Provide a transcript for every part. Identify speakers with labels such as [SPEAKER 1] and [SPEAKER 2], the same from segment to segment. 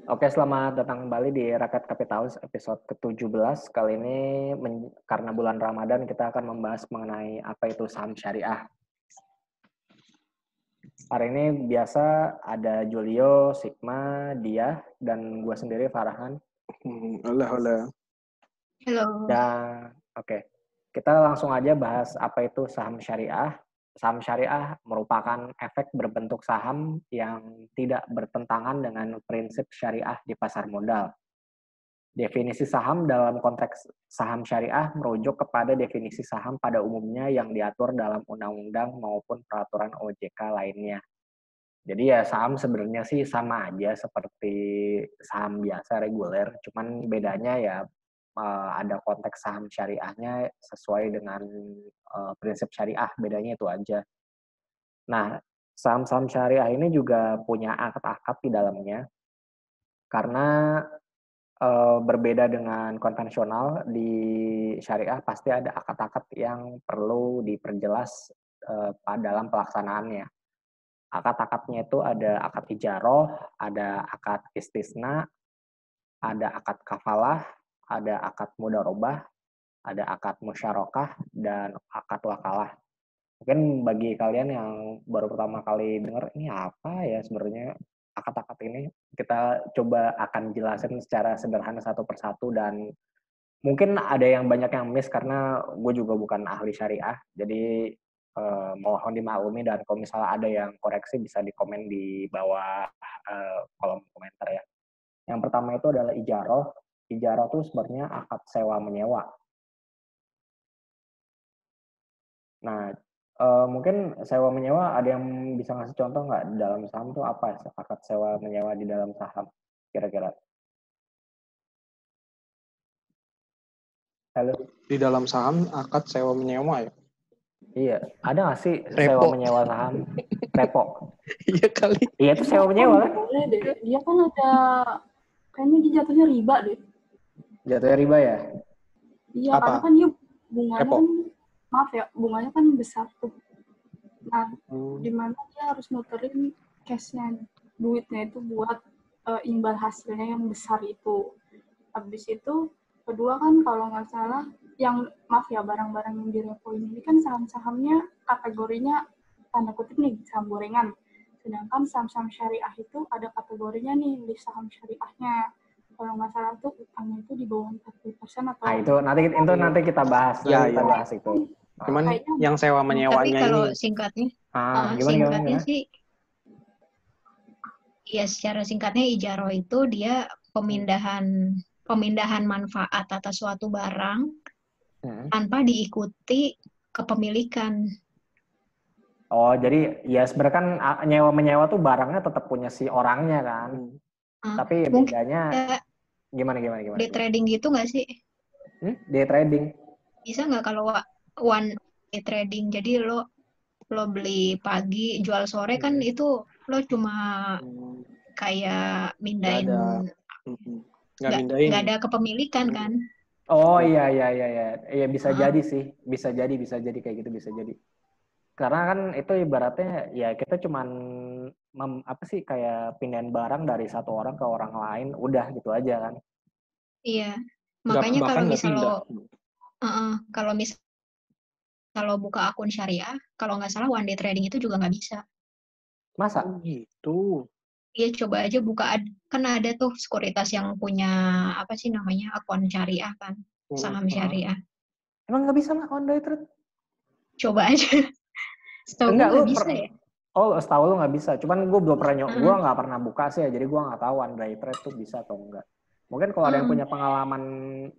[SPEAKER 1] Oke, selamat datang kembali di Rakyat Kapitalis episode ke-17. Kali ini karena bulan Ramadan kita akan membahas mengenai apa itu saham syariah. Hari ini biasa ada Julio, Sigma, Dia, dan gue sendiri Farhan.
[SPEAKER 2] Hola.
[SPEAKER 3] Halo.
[SPEAKER 1] Dan oke, kita langsung aja bahas apa itu saham syariah. Saham syariah merupakan efek berbentuk saham yang tidak bertentangan dengan prinsip syariah di pasar modal. Definisi saham dalam konteks saham syariah merujuk kepada definisi saham pada umumnya yang diatur dalam undang-undang maupun peraturan OJK lainnya. Jadi ya saham sebenarnya sih sama aja seperti saham biasa reguler, cuman bedanya ya ada konteks saham syariahnya sesuai dengan prinsip syariah, bedanya itu aja. Nah, saham-saham syariah ini juga punya akad-akad di dalamnya, karena berbeda dengan konvensional di syariah pasti ada akad-akad yang perlu diperjelas dalam pelaksanaannya. Akad-akadnya itu ada akad ijaroh, ada akad istisna, ada akad kafalah, ada akad mudarobah, ada akad musyarakah, dan akad wakalah. Mungkin bagi kalian yang baru pertama kali dengar ini apa ya sebenarnya akad-akad ini, kita coba akan jelasin secara sederhana satu persatu dan mungkin ada yang banyak yang miss karena gue juga bukan ahli syariah, jadi mohon dimaklumi dan kalau misalnya ada yang koreksi bisa dikomen di bawah kolom komentar ya. Yang pertama itu adalah ijaroh. Ijaroh itu sebenarnya akad sewa menyewa. Nah, mungkin sewa menyewa ada yang bisa ngasih contoh nggak di dalam saham tuh apa akad sewa menyewa di dalam saham kira-kira? Halo?
[SPEAKER 2] Di dalam saham akad sewa menyewa ya?
[SPEAKER 1] Iya, ada nggak sih sewa
[SPEAKER 2] Repo.
[SPEAKER 1] menyewa saham? Repo.
[SPEAKER 2] Iya kali.
[SPEAKER 1] Iya itu sewa menyewa kan?
[SPEAKER 3] Boleh deh. Dia kan ada kayaknya dia jatuhnya riba deh.
[SPEAKER 1] Jatuhnya riba ya?
[SPEAKER 3] Iya,
[SPEAKER 2] Apa?
[SPEAKER 3] karena kan dia bunganya
[SPEAKER 2] Repo.
[SPEAKER 3] kan maaf ya, bunganya kan besar tuh. Nah, di mana dia harus muterin cashnya, duitnya itu buat imbal hasilnya yang besar itu. Habis itu kedua kan kalau nggak salah yang maaf ya barang-barang yang direpoin ini kan saham-sahamnya kategorinya tanda kutip nih saham gorengan. Sedangkan saham-saham syariah itu ada kategorinya nih di saham syariahnya. Kalau nggak salah tuh utangnya itu di bawah 40% atau
[SPEAKER 1] Nah itu nanti kita bahas,
[SPEAKER 2] Ya,
[SPEAKER 1] kita
[SPEAKER 2] ya.
[SPEAKER 1] bahas itu.
[SPEAKER 2] Cuman
[SPEAKER 3] kayaknya
[SPEAKER 2] yang sewa
[SPEAKER 3] gitu.
[SPEAKER 4] Tapi
[SPEAKER 2] menyewanya
[SPEAKER 4] kalau
[SPEAKER 2] ini
[SPEAKER 4] singkatnya,
[SPEAKER 1] Gimana?
[SPEAKER 4] sih, ya secara singkatnya ijaroh itu dia pemindahan manfaat atas suatu barang tanpa diikuti kepemilikan.
[SPEAKER 1] Oh jadi ya sebenarnya kan nyewa menyewa tuh barangnya tetap punya si orangnya kan, tapi
[SPEAKER 4] Mungkin
[SPEAKER 1] bedanya gimana?
[SPEAKER 4] day trading gitu nggak sih?
[SPEAKER 1] Day trading.
[SPEAKER 4] Bisa nggak kalau one day trading? Jadi lo beli pagi, jual sore kan itu lo cuma kayak mindahin,
[SPEAKER 2] nggak mindahin.
[SPEAKER 4] nggak ada kepemilikan kan?
[SPEAKER 1] Oh iya bisa jadi sih, bisa jadi kayak gitu bisa jadi. Karena kan itu ibaratnya ya kita cuman kayak pindahin barang dari satu orang ke orang lain, udah gitu aja kan.
[SPEAKER 4] Iya,
[SPEAKER 2] Nggak,
[SPEAKER 4] makanya
[SPEAKER 2] bahkan nggak pindah.
[SPEAKER 4] kalau misal buka akun syariah, kalau nggak salah one day trading itu juga nggak bisa.
[SPEAKER 1] Masa?
[SPEAKER 2] Oh gitu.
[SPEAKER 4] Iya, coba aja buka, kan ada tuh sekuritas yang punya apa sih namanya akun syariah kan, saham syariah.
[SPEAKER 1] Emang nggak bisa lah on day trade?
[SPEAKER 4] Coba aja. Setahu gue
[SPEAKER 1] Enggak,
[SPEAKER 4] nggak bisa ya.
[SPEAKER 1] Oh, setahu lu nggak bisa. Cuman gue belum pernah gue nggak pernah buka sih ya. Jadi gue nggak tahu one day trade tuh bisa atau enggak. Mungkin kalau ada yang punya pengalaman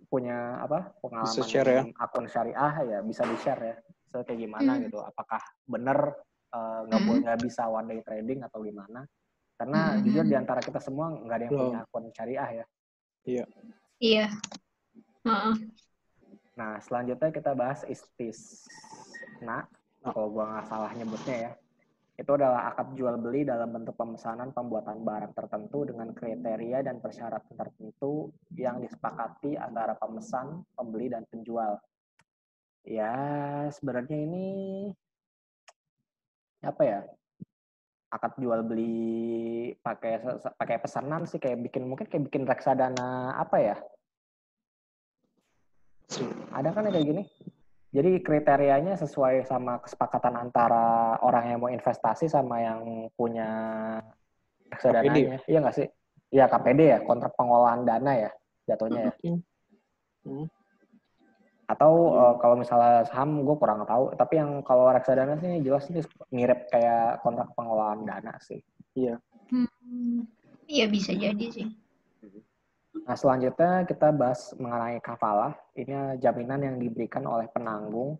[SPEAKER 2] Bisa share ya.
[SPEAKER 1] akun syariah ya bisa di share ya. So, kayak gimana gitu? Apakah bener nggak bisa one day trading atau gimana? Karena jujur di antara kita semua nggak ada yang punya akun syariah ya.
[SPEAKER 2] Iya.
[SPEAKER 4] Iya.
[SPEAKER 1] Nah selanjutnya kita bahas istisna. Kalau gue nggak salah nyebutnya ya. Itu adalah akad jual beli dalam bentuk pemesanan pembuatan barang tertentu dengan kriteria dan persyaratan tertentu yang disepakati antara pemesan, pembeli, dan penjual. Ya, sebenarnya ini apa ya? akad jual beli pakai pesanan sih, kayak bikin reksadana apa ya? Ada kan kayak gini. Jadi kriterianya sesuai sama kesepakatan antara orang yang mau investasi sama yang punya reksadananya. Iya nggak sih? Iya KPD ya, kontrak pengolahan dana ya jatuhnya ya. Atau kalau misalnya saham gue kurang tahu, tapi yang kalau reksadana sih jelas ini mirip kayak kontrak pengolahan dana sih.
[SPEAKER 2] Iya.
[SPEAKER 4] Iya bisa jadi sih.
[SPEAKER 1] Nah selanjutnya kita bahas mengenai kafalah. Ini jaminan yang diberikan oleh penanggung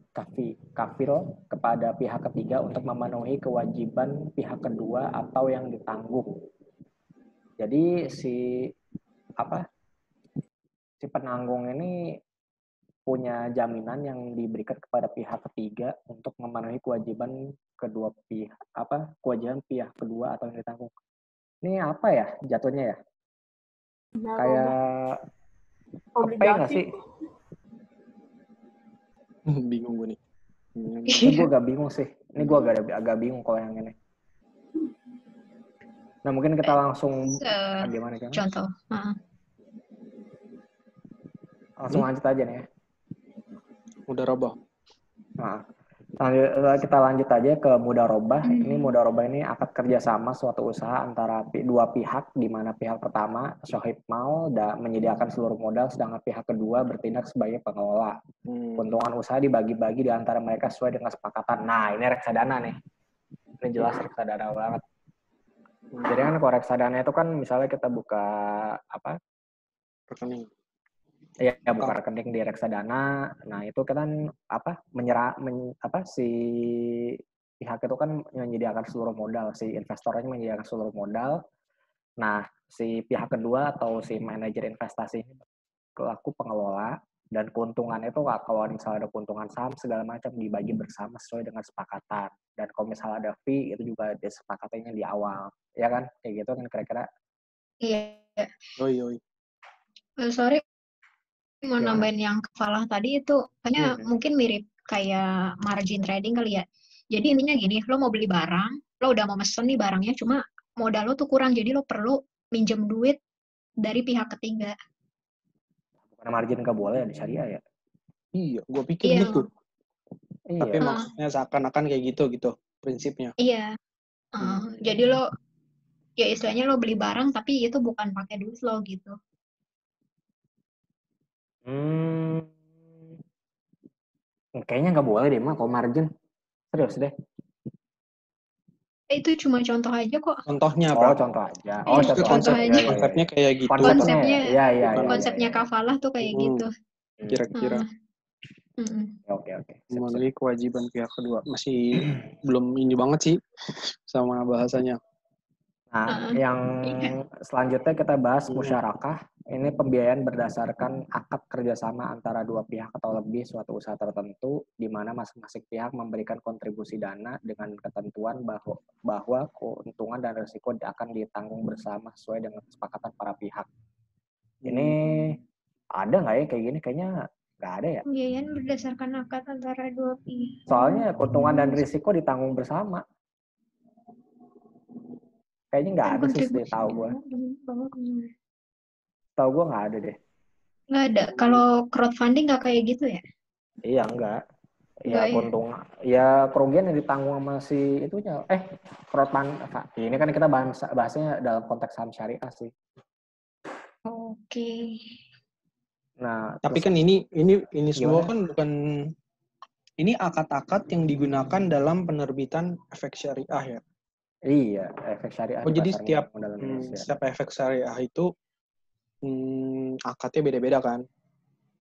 [SPEAKER 1] kafil kepada pihak ketiga untuk memenuhi kewajiban pihak kedua atau yang ditanggung. Jadi si penanggung ini punya jaminan yang diberikan kepada pihak ketiga untuk memenuhi kewajiban kewajiban pihak kedua atau yang ditanggung. Ini apa ya jatuhnya ya? Kayak KP nggak sih?
[SPEAKER 2] Bingung gue nih.
[SPEAKER 1] Ini gue agak bingung sih. Ini gue agak bingung kalau yang ini. Nah mungkin kita langsung gimana?
[SPEAKER 4] Contoh.
[SPEAKER 1] Langsung lanjut aja nih ya.
[SPEAKER 2] Udah robah.
[SPEAKER 1] Nah, kita lanjut aja ke mudharabah. Ini mudharabah ini akad kerjasama suatu usaha antara dua pihak, di mana pihak pertama syahid mal menyediakan seluruh modal, sedangkan pihak kedua bertindak sebagai pengelola. Keuntungan usaha dibagi-bagi di antara mereka sesuai dengan kesepakatan. Nah ini reksadana nih. Ini jelas reksadana banget. Jadi kan kalau reksadana itu kan misalnya kita buka
[SPEAKER 2] rekening.
[SPEAKER 1] Ya buka rekening di reksadana. Nah itu kan si pihak itu kan menyediakan seluruh modal, si investornya menyediakan seluruh modal. Nah si pihak kedua atau si manajer investasi ini pelaku pengelola, dan keuntungan itu kalau misalnya ada keuntungan saham segala macam dibagi bersama sesuai dengan kesepakatan. Dan kalau misalnya ada fee itu juga disepakatinya di awal, ya kan? Kayak gitu kan kira-kira.
[SPEAKER 4] Iya.
[SPEAKER 2] Oi.
[SPEAKER 4] Sorry, mau nambahin yang kafalah tadi itu kayaknya mungkin mirip kayak margin trading kali ya. Jadi intinya gini, lo mau beli barang, lo udah mau mesen nih barangnya, cuma modal lo tuh kurang, jadi lo perlu minjem duit dari pihak ketiga.
[SPEAKER 1] Bukan margin nggak boleh di syariah ya?
[SPEAKER 2] Iya, gue pikir gitu. Iya. Tapi maksudnya seakan-akan kayak gitu prinsipnya.
[SPEAKER 4] Iya. Jadi lo, ya istilahnya lo beli barang, tapi itu bukan pakai duit lo gitu.
[SPEAKER 1] Kayaknya nggak boleh deh, kalau margin. Serius deh.
[SPEAKER 4] Itu cuma contoh aja kok.
[SPEAKER 2] Contohnya apa?
[SPEAKER 1] Contoh aja.
[SPEAKER 4] Contoh aja.
[SPEAKER 2] Konsepnya kayak gitu.
[SPEAKER 4] Konsepnya kafalah tuh kayak gitu.
[SPEAKER 2] Kira-kira.
[SPEAKER 1] Oke.
[SPEAKER 2] Memenuhi kewajiban pihak kedua. Masih belum ini banget sih sama bahasanya.
[SPEAKER 1] Nah, yang selanjutnya kita bahas musyarakah. Ini pembiayaan berdasarkan akad kerjasama antara dua pihak atau lebih suatu usaha tertentu, di mana masing-masing pihak memberikan kontribusi dana dengan ketentuan bahwa keuntungan dan risiko akan ditanggung bersama sesuai dengan kesepakatan para pihak. Ini ada nggak ya kayak gini? Kayaknya nggak ada ya.
[SPEAKER 4] Pembiayaan berdasarkan akad antara dua pihak.
[SPEAKER 1] Soalnya keuntungan dan risiko ditanggung bersama. Kayaknya nggak ada sih, tahu gue. Tahu gue nggak ada deh.
[SPEAKER 4] Nggak ada. Kalau crowdfunding nggak kayak gitu ya?
[SPEAKER 1] Iya, enggak. Ya keuntungan. Ya kerugian yang ditanggung sama si itunya. Crowdfunding. Ini kan kita bahasnya dalam konteks saham syariah sih.
[SPEAKER 4] Oke.
[SPEAKER 1] Nah,
[SPEAKER 2] tapi kan ini semua kan bukan, ini akad-akad yang digunakan dalam penerbitan efek syariah ya.
[SPEAKER 1] Iya, efek syariah.
[SPEAKER 2] Jadi setiap efek syariah itu akadnya beda-beda kan.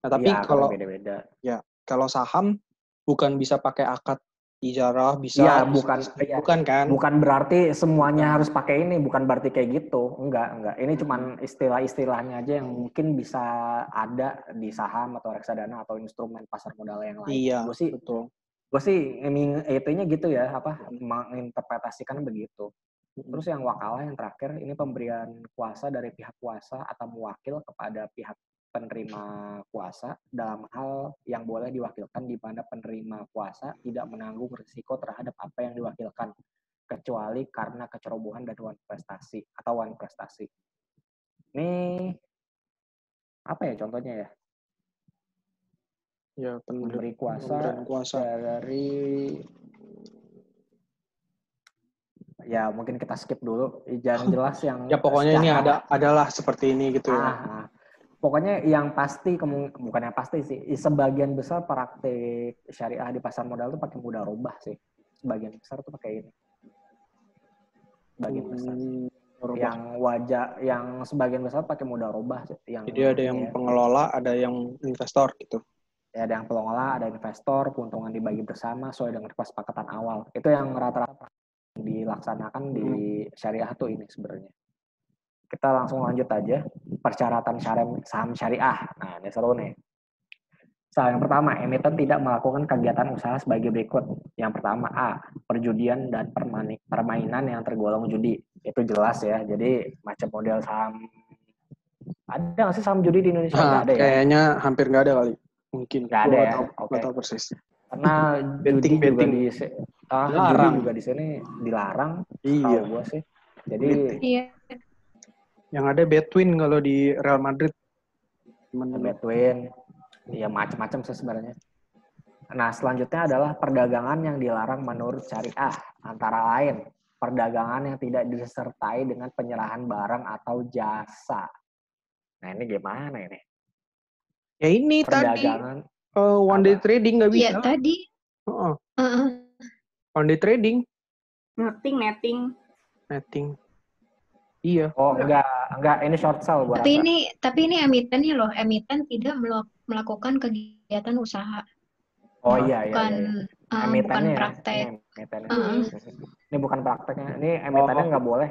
[SPEAKER 2] Nah, tapi kalau
[SPEAKER 1] beda-beda.
[SPEAKER 2] Ya, kalau saham bukan bisa pakai akad ijarah, bisa.
[SPEAKER 1] Iya, bukan kan? Bukan berarti semuanya harus pakai ini, bukan berarti kayak gitu. Enggak. Ini cuman istilah-istilahnya aja yang mungkin bisa ada di saham atau reksadana atau instrumen pasar modal yang lain.
[SPEAKER 2] Iya, betul.
[SPEAKER 1] Gue sih itunya gitu ya, menginterpretasikan begitu. Terus yang wakalah yang terakhir, ini pemberian kuasa dari pihak kuasa atau mewakil kepada pihak penerima kuasa dalam hal yang boleh diwakilkan, di mana penerima kuasa tidak menanggung risiko terhadap apa yang diwakilkan. kecuali karena kecerobohan dan wan prestasi. Ini apa ya contohnya ya?
[SPEAKER 2] Ya,
[SPEAKER 1] Memberi
[SPEAKER 2] pemberian kuasa.
[SPEAKER 1] dari ya mungkin kita skip dulu. Jangan jelas yang
[SPEAKER 2] Ya pokoknya ini adalah seperti ini gitu ya.
[SPEAKER 1] Pokoknya yang pasti, bukan yang pasti sih, sebagian besar praktik syariah di pasar modal itu pakai mudharabah sih. Sebagian besar tuh pakai ini. Sebagian besar. Yang sebagian besar pakai mudharabah.
[SPEAKER 2] Jadi ada yang pengelola, ada yang investor gitu.
[SPEAKER 1] Ya, ada yang pengelola, ada investor, keuntungan dibagi bersama sesuai dengan kesepakatan awal. Itu yang rata-rata dilaksanakan di syariah tuh ini sebenarnya. Kita langsung lanjut aja. Persyaratan saham syariah. Nah, ini seru nih. Yang pertama, emiten tidak melakukan kegiatan usaha sebagai berikut. Yang pertama, A. Perjudian dan permainan yang tergolong judi. Itu jelas ya. Jadi macam model saham. Ada nggak sih saham judi di Indonesia? Nggak ada ya?
[SPEAKER 2] Kayaknya hampir nggak ada kali. Mungkin.
[SPEAKER 1] Nggak ada ya?
[SPEAKER 2] Nggak tahu persis.
[SPEAKER 1] Karena judi juga di sini dilarang.
[SPEAKER 2] Iya.
[SPEAKER 1] Tahu gue sih. Jadi
[SPEAKER 2] yang ada Betwin kalau di Real Madrid.
[SPEAKER 1] Betwin. Ya macam-macam sih sebenarnya. Nah, selanjutnya adalah perdagangan yang dilarang menurut syariah. Antara lain, perdagangan yang tidak disertai dengan penyerahan barang atau jasa. Nah, ini gimana ini?
[SPEAKER 2] Ya ini perdagangan, tadi one day trading nggak bisa.
[SPEAKER 4] Iya tadi.
[SPEAKER 2] One day trading.
[SPEAKER 3] Netting. Iya.
[SPEAKER 1] Oh, enggak ini short sell gua
[SPEAKER 4] rasa. Tapi ini emitennya loh, emiten tidak melakukan kegiatan usaha.
[SPEAKER 1] Oh iya.
[SPEAKER 4] Bukan praktek.
[SPEAKER 1] Ini bukan prakteknya. Ini emitennya nggak boleh.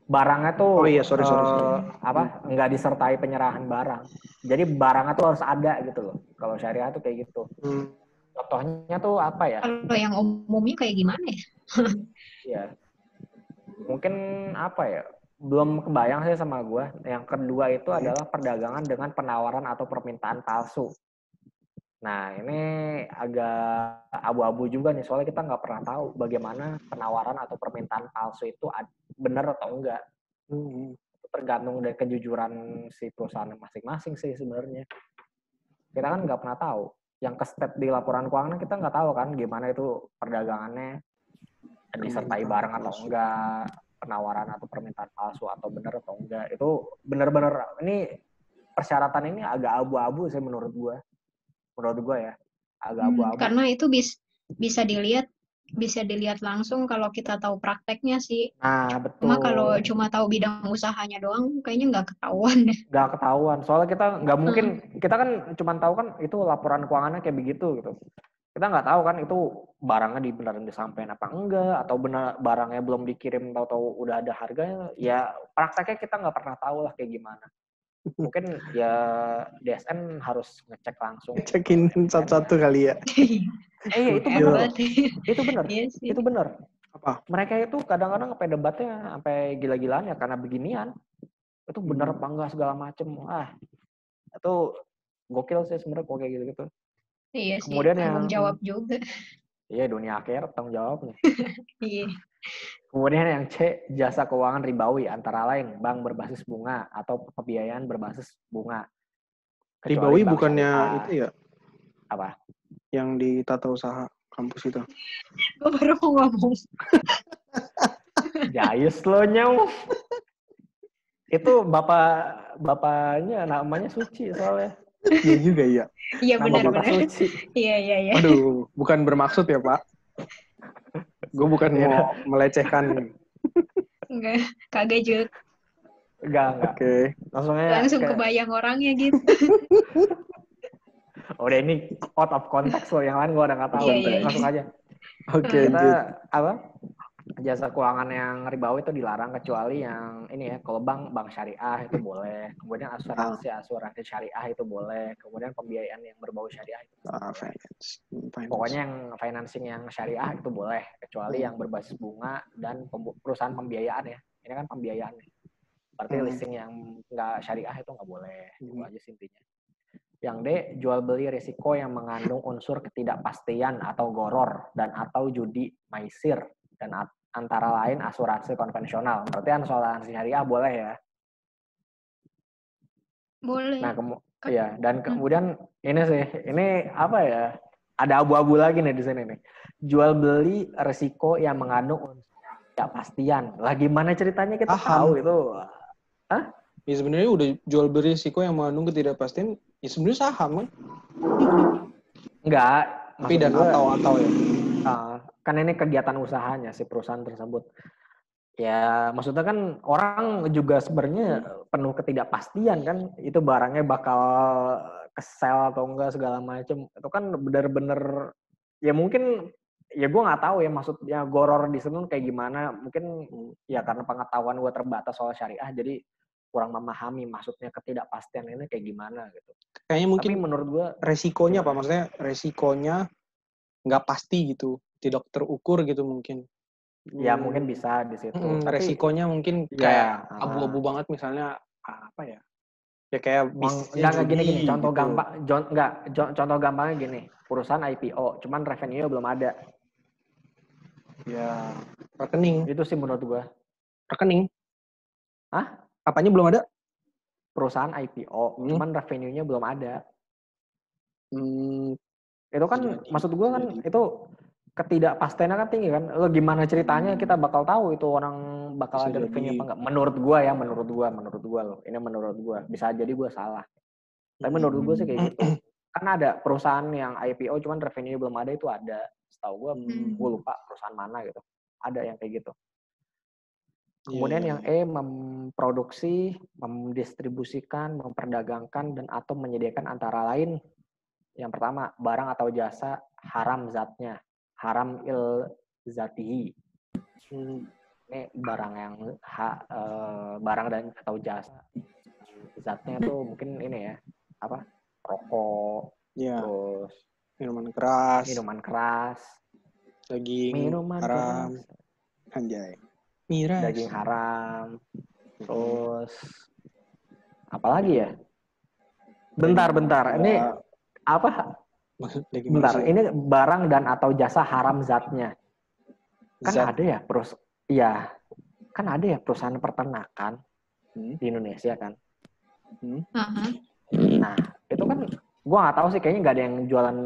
[SPEAKER 1] Barangnya tuh
[SPEAKER 2] sorry.
[SPEAKER 1] nggak disertai penyerahan barang. Jadi barangnya tuh harus ada gitu loh. Kalau syariah tuh kayak gitu. Contohnya tuh apa ya?
[SPEAKER 4] Kalau yang umumnya kayak gimana ya?
[SPEAKER 1] Iya. Mungkin apa ya? Belum kebayang sih sama gue. Yang kedua itu adalah perdagangan dengan penawaran atau permintaan palsu. Nah, ini agak abu-abu juga nih, soalnya kita nggak pernah tahu bagaimana penawaran atau permintaan palsu itu benar atau enggak. Itu tergantung dari kejujuran si perusahaan masing-masing sih sebenarnya. Kita kan nggak pernah tahu. Yang ke-state di laporan keuangan kita nggak tahu kan gimana itu perdagangannya, disertai barang atau enggak, penawaran atau permintaan palsu atau benar atau enggak. Itu benar-benar, ini persyaratan ini agak abu-abu sih menurut gue ya, agak abu-abu.
[SPEAKER 4] Karena itu bisa dilihat langsung kalau kita tahu prakteknya sih.
[SPEAKER 1] Nah, betul.
[SPEAKER 4] Cuma kalau cuma tahu bidang usahanya doang kayaknya nggak ketahuan.
[SPEAKER 1] Nggak ketahuan, soalnya kita nggak mungkin, kita kan cuma tahu kan itu laporan keuangannya kayak begitu gitu. Kita nggak tahu kan itu barangnya beneran disampaikan apa enggak, atau benar barangnya belum dikirim, tahu-tahu udah ada harganya. Ya prakteknya kita nggak pernah tahu lah kayak gimana. Mungkin ya DSN harus ngecek langsung.
[SPEAKER 2] Cekin satu-satu kali ya.
[SPEAKER 1] Itu benar. Itu benar.
[SPEAKER 2] Apa?
[SPEAKER 1] Mereka itu kadang-kadang sampai debatnya sampai gila-gilaan ya karena beginian. Itu benar apa enggak segala macem. Itu gokil sih sebenarnya kok kayak gitu-gitu.
[SPEAKER 4] Iya sih.
[SPEAKER 1] Kemudian
[SPEAKER 4] tanggung jawab juga.
[SPEAKER 1] Iya, dunia akhirat tanggung jawabnya.
[SPEAKER 4] Iya.
[SPEAKER 1] Kemudian yang C, jasa keuangan ribawi, antara lain bank berbasis bunga atau pembiayaan berbasis bunga.
[SPEAKER 2] Ribawi bukannya itu ya?
[SPEAKER 1] Apa?
[SPEAKER 2] Yang di tata usaha kampus itu.
[SPEAKER 4] Gue baru mau ngomong.
[SPEAKER 1] Jayus lo nyau. Itu bapaknya namanya Suci soalnya.
[SPEAKER 2] Iya juga ya.
[SPEAKER 4] Iya benar.
[SPEAKER 1] Suci.
[SPEAKER 4] Iya.
[SPEAKER 2] Aduh, bukan bermaksud ya Pak. Gue bukan mau melecehkan.
[SPEAKER 4] Enggak, kagak juga.
[SPEAKER 1] Enggak.
[SPEAKER 2] Oke.
[SPEAKER 1] Langsung
[SPEAKER 4] kebayang orangnya gitu.
[SPEAKER 1] Udah ini out of context loh, yang lain gue udah nggak tahu. Langsung aja.
[SPEAKER 2] Oke.
[SPEAKER 1] Kita jasa keuangan yang ribawi itu dilarang kecuali yang ini ya, kalau bank syariah itu boleh, kemudian asuransi syariah itu boleh, kemudian pembiayaan yang berbau syariah itu
[SPEAKER 2] finance.
[SPEAKER 1] Pokoknya yang financing yang syariah itu boleh, kecuali yang berbasis bunga dan perusahaan pembiayaan ya. Ini kan pembiayaan nih. Berarti leasing yang nggak syariah itu nggak boleh. Itu aja intinya. Yang D, jual beli risiko yang mengandung unsur ketidakpastian atau goror dan atau judi maisir antara lain asuransi konvensional. Berarti asuransi syariah boleh ya?
[SPEAKER 4] Boleh.
[SPEAKER 1] Nah, ya, dan kemudian ini apa ya? Ada abu-abu lagi nih di sini nih. Jual beli risiko yang mengandung ketidakpastian. Lah gimana ceritanya kita tahu itu? Hah?
[SPEAKER 2] Ya sebenarnya udah jual beli risiko yang mengandung ketidakpastian, ya sebenarnya saham kan?
[SPEAKER 1] Enggak.
[SPEAKER 2] Tapi dan atau ya.
[SPEAKER 1] Kan ini kegiatan usahanya si perusahaan tersebut. Ya, maksudnya kan orang juga sebenarnya penuh ketidakpastian kan, itu barangnya bakal kesel atau enggak segala macam. Itu kan benar-benar ya mungkin ya gue nggak tahu ya maksudnya goror di sana kayak gimana. Mungkin ya karena pengetahuan gue terbatas soal syariah, jadi kurang memahami maksudnya ketidakpastian ini kayak gimana gitu.
[SPEAKER 2] Kayaknya mungkin
[SPEAKER 1] tapi menurut gue
[SPEAKER 2] resikonya apa? Maksudnya resikonya nggak pasti gitu, tidak terukur gitu mungkin.
[SPEAKER 1] Ya mungkin bisa di situ. Tapi
[SPEAKER 2] resikonya mungkin kayak abu-abu banget misalnya apa ya? Ya kayak
[SPEAKER 1] enggak gini contoh gitu. Contoh gampangnya gini. Perusahaan IPO, cuman revenue belum ada.
[SPEAKER 2] Ya, rekening.
[SPEAKER 1] Itu sih menurut gua.
[SPEAKER 2] Rekening.
[SPEAKER 1] Hah?
[SPEAKER 2] Apanya belum ada?
[SPEAKER 1] Perusahaan IPO, cuman revenue-nya belum ada. Itu kan maksud gua kan itu ketidakpastiannya kan tinggi kan. Lo gimana ceritanya kita bakal tahu itu orang bakal ada revenue apa enggak. Menurut gua loh. Ini menurut gua. Bisa jadi gua salah. Tapi menurut gua sih kayak gitu. Kan ada perusahaan yang IPO cuman revenue belum ada, itu ada. Setahu gua lupa perusahaan mana gitu. Ada yang kayak gitu. Kemudian yang memproduksi, mendistribusikan, memperdagangkan dan atau menyediakan antara lain yang pertama barang atau jasa haram zatnya. Haram zatihi. Ini barang yang barang dan atau jasa zatnya tuh mungkin ini ya apa rokok, terus
[SPEAKER 2] minuman keras, daging haram, anjay, miras,
[SPEAKER 1] daging haram, terus apalagi ya? Bentar, ini apa? Bentar, ini barang dan atau jasa haram zatnya. Kan ada ya kan ada ya perusahaan peternakan di Indonesia kan. Nah, itu kan gua nggak tahu sih, kayaknya nggak ada yang jualan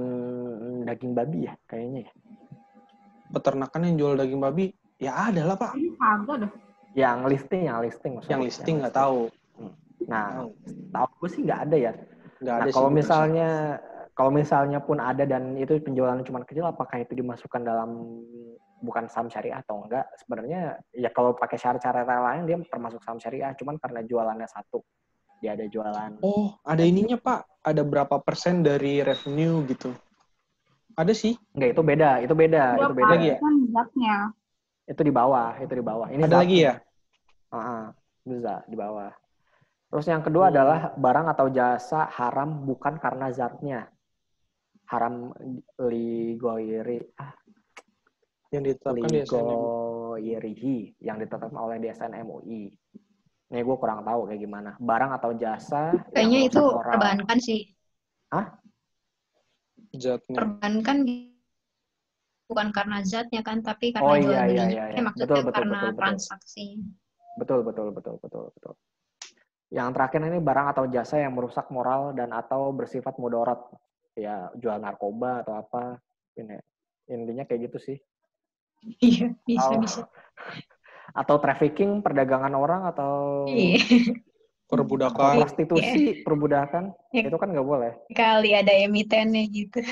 [SPEAKER 1] daging babi ya kayaknya.
[SPEAKER 2] Peternakan yang jual daging babi ya ada lah Pak.
[SPEAKER 3] Ada dah.
[SPEAKER 1] Yang listing maksudnya.
[SPEAKER 2] Yang listing nggak tahu.
[SPEAKER 1] Nah, tahu gue sih nggak ada ya.
[SPEAKER 2] Nggak
[SPEAKER 1] nah
[SPEAKER 2] ada
[SPEAKER 1] kalau misalnya pun ada dan itu penjualan cuma kecil, apakah itu dimasukkan dalam bukan saham syariah atau enggak? Sebenarnya ya kalau pakai syarat-syarat lain dia termasuk saham syariah, cuman karena jualannya satu, dia ada jualan.
[SPEAKER 2] Oh, ada ininya Pak. Ada berapa persen dari revenue gitu? Ada sih.
[SPEAKER 1] Enggak, itu beda. Itu beda
[SPEAKER 3] lagi ya? Zatnya.
[SPEAKER 1] Itu di bawah. Ini
[SPEAKER 2] ada lagi ya?
[SPEAKER 1] Bisa di bawah. Terus yang kedua adalah barang atau jasa haram bukan karena zatnya. Haram ligoiri
[SPEAKER 2] yang ditetapkan di
[SPEAKER 1] SNMUI, yang ditetapkan oleh DSN MUI. Nih gue kurang tahu kayak gimana. Barang atau jasa
[SPEAKER 4] kayaknya itu perbankan sih.
[SPEAKER 1] Hah?
[SPEAKER 2] Zatnya.
[SPEAKER 4] Perbankan bukan karena zatnya kan, tapi karena jual belinya. Maksudnya betul, karena transaksi.
[SPEAKER 1] Betul. Yang terakhir ini barang atau jasa yang merusak moral dan atau bersifat mudarat. Ya, jual narkoba atau apa. Ini intinya kayak gitu sih.
[SPEAKER 4] Iya, bisa.
[SPEAKER 1] Atau trafficking, perdagangan orang, atau
[SPEAKER 2] perbudakan,
[SPEAKER 1] prostitusi, perbudakan. Itu kan nggak boleh.
[SPEAKER 4] Kali ada emitennya gitu.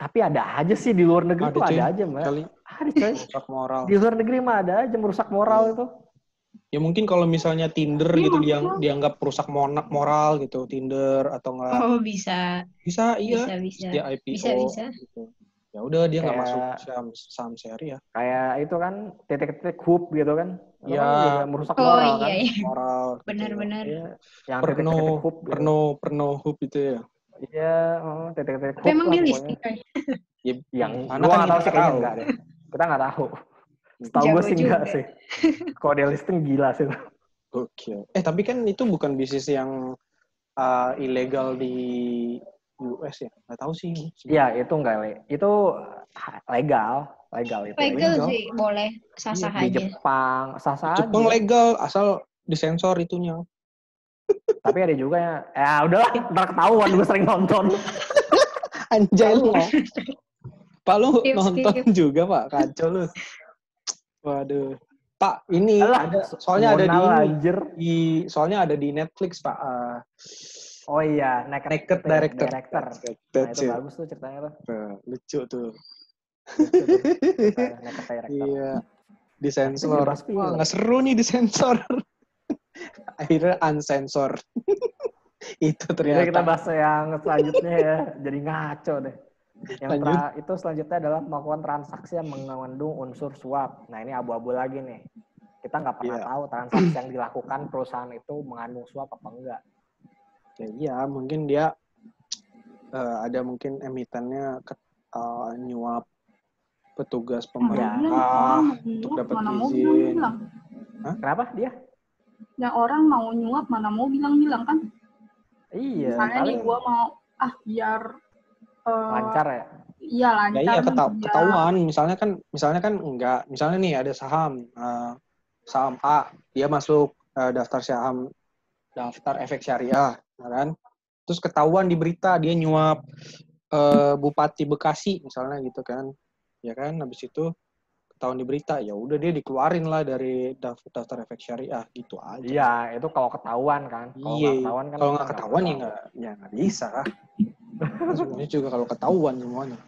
[SPEAKER 1] Tapi ada aja sih di luar negeri tuh ada aja, Mbak. Ada coy.
[SPEAKER 2] Merusak moral.
[SPEAKER 1] Di luar negeri mah ada aja merusak moral itu.
[SPEAKER 2] Ya mungkin kalau misalnya Tinder gitu dianggap perusak moral gitu, Tinder atau enggak.
[SPEAKER 4] Oh, bisa.
[SPEAKER 2] Bisa, iya.
[SPEAKER 4] Bisa.
[SPEAKER 2] Dia IPO.
[SPEAKER 4] Bisa.
[SPEAKER 2] Gitu. Ya udah dia nggak masuk saham syariah.
[SPEAKER 1] Kayak itu kan titik-titik hub gitu kan.
[SPEAKER 2] Iya.
[SPEAKER 1] Merusak moral kan.
[SPEAKER 2] Moral.
[SPEAKER 4] Benar-benar.
[SPEAKER 1] Iya. Yang titik-titik hub.
[SPEAKER 2] Pernah hub itu ya.
[SPEAKER 1] Iya, titik-titik hub.
[SPEAKER 4] Tapi emang dia listing kan?
[SPEAKER 1] Yang gua nggak tahu sih, kayaknya enggak deh. Kita nggak tahu. Setahu gue sih enggak sih. Kalau dia listing gila sih.
[SPEAKER 2] Oke. Tapi kan itu bukan bisnis yang ilegal di US ya? Nggak tahu sih.
[SPEAKER 1] Iya, itu enggak. Itu legal. Legal itu.
[SPEAKER 4] Legal sih, boleh sah-sah
[SPEAKER 1] Di
[SPEAKER 4] aja.
[SPEAKER 1] Jepang sah-sah aja.
[SPEAKER 2] Jepang legal asal disensor itunya.
[SPEAKER 1] Tapi ada juga ya udahlah, ntar ketahuan gue sering nonton.
[SPEAKER 2] Anjay lu. Pak lu
[SPEAKER 4] Skip,
[SPEAKER 2] nonton
[SPEAKER 4] skip.
[SPEAKER 2] juga Pak, kacau lu. Waduh. Pak, ini
[SPEAKER 1] Alah,
[SPEAKER 2] ada soalnya ada di
[SPEAKER 1] monal,
[SPEAKER 2] ini.
[SPEAKER 1] anjir.
[SPEAKER 2] Soalnya ada di Netflix, Pak.
[SPEAKER 1] Oh iya,
[SPEAKER 2] Naked
[SPEAKER 1] itu ya,
[SPEAKER 2] Director.
[SPEAKER 1] Director.
[SPEAKER 2] That's
[SPEAKER 1] Nah, itu
[SPEAKER 2] it.
[SPEAKER 1] bagus tuh ceritanya tuh.
[SPEAKER 2] Lucu tuh.
[SPEAKER 1] Lucu tuh, ceritanya Naked Director.
[SPEAKER 2] Iya.
[SPEAKER 1] Tapi
[SPEAKER 2] Disensor.
[SPEAKER 1] dibahas film.
[SPEAKER 2] Wah, nggak seru nih disensor. Akhirnya unsensor. Itu
[SPEAKER 1] Jadi
[SPEAKER 2] ternyata.
[SPEAKER 1] kita bahas yang selanjutnya ya, jadi ngaco deh. Yang itu selanjutnya adalah melakukan transaksi yang mengandung unsur suap. Nah ini abu-abu lagi nih. Kita nggak pernah tahu transaksi yang dilakukan perusahaan itu mengandung suap apa enggak.
[SPEAKER 2] Ya, iya, mungkin dia ada mungkin emitennya nyuap petugas pemerintah untuk dapat izin.
[SPEAKER 1] Kenapa dia?
[SPEAKER 3] Yang orang mau nyuap mana mau bilang-bilang kan?
[SPEAKER 1] Iya.
[SPEAKER 3] Misalnya nih gue mau biar
[SPEAKER 1] lancar ya.
[SPEAKER 3] Iya lancar.
[SPEAKER 2] Ya iya ketahuan. Misalnya kan enggak. Misalnya nih ada saham A, dia masuk daftar efek syariah, kan? Terus ketahuan di berita dia nyuap Bupati Bekasi misalnya gitu kan, ya kan? Habis itu ketahuan di berita, ya udah dia dikeluarin lah dari daftar efek syariah gitu aja.
[SPEAKER 1] Iya, itu kalau ketahuan kan.
[SPEAKER 2] Kalau nggak ketahuan ya nggak bisa. Sebenarnya juga kalau ketahuan semuanya.